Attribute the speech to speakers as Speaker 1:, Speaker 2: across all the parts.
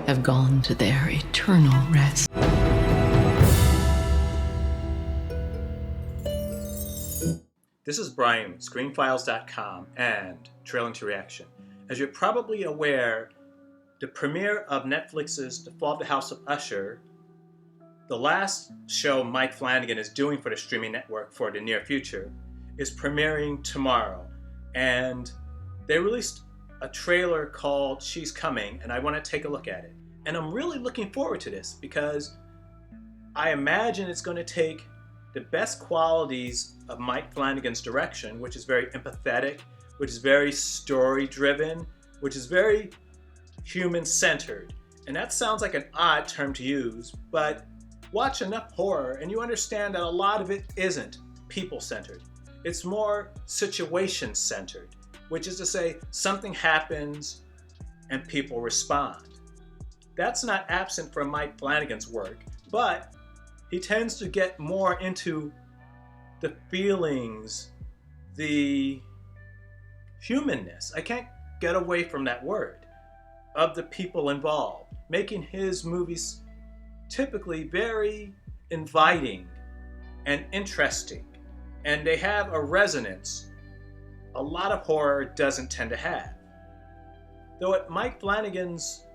Speaker 1: have gone to their eternal rest.
Speaker 2: This is Brian with ScreenFiles.com and Trailing to Reaction. As you're probably aware, the premiere of Netflix's The Fall of the House of Usher, the last show Mike Flanagan is doing for the streaming network for the near future, is premiering tomorrow. And they released a trailer called She's Coming, and I want to take a look at it. And I'm really looking forward to this because I imagine it's going to take the best qualities of Mike Flanagan's direction, which is very empathetic, which is very story-driven, which is very human-centered. And that sounds like an odd term to use, but watch enough horror and you understand that a lot of it isn't people-centered. It's more situation-centered, which is to say something happens and people respond. That's not absent from Mike Flanagan's work, but he tends to get more into the feelings, the humanness, I can't get away from that word, of the people involved, making his movies typically very inviting and interesting, and they have a resonance a lot of horror doesn't tend to have. Though what Mike Flanagan's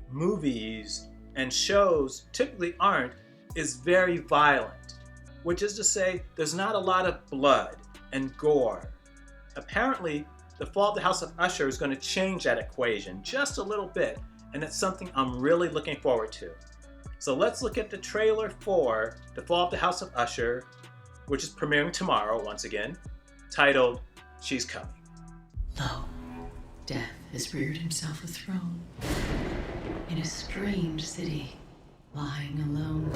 Speaker 2: movies and shows typically aren't is very violent, which is to say there's not a lot of blood and gore. Apparently, The Fall of the House of Usher is going to change that equation just a little bit, and it's something I'm really looking forward to. So let's look at the trailer for The Fall of the House of Usher, which is premiering tomorrow once again, titled She's Coming.
Speaker 1: Lo, death has reared himself a throne in a strange city, lying alone,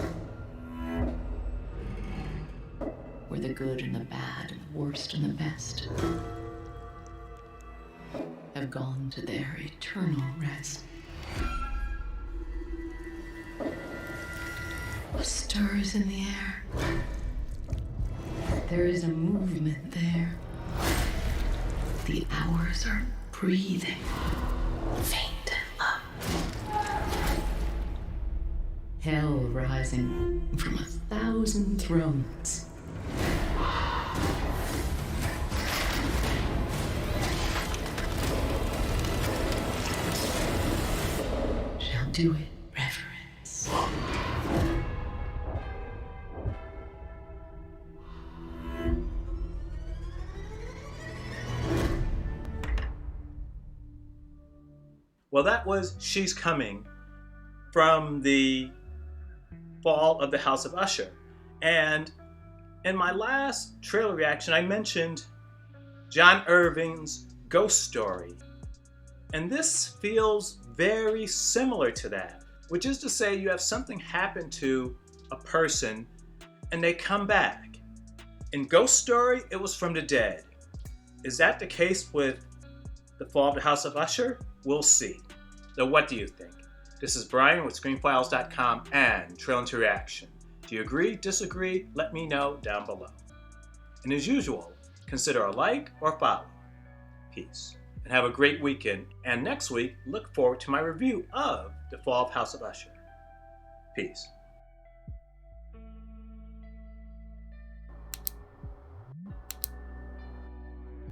Speaker 1: where the good and the bad and the worst and the best have gone to their eternal rest. A stir is in the air. There is a movement there. The hours are breathing, faint and low. Hell rising from 1,000 thrones. Shall do it reverence.
Speaker 2: Well, that was She's Coming from the Fall of the House of Usher. And in my last trailer reaction, I mentioned John Irving's Ghost Story. And this feels very similar to that, which is to say you have something happen to a person and they come back. In Ghost Story, it was from the dead. Is that the case with The Fall of the House of Usher? We'll see. So what do you think? This is Brian with ScreenFiles.com and Trailing to Reaction. Do you agree, disagree? Let me know down below. And as usual, consider a like or follow. Peace. And have a great weekend. And next week, look forward to my review of The Fall of House of Usher. Peace.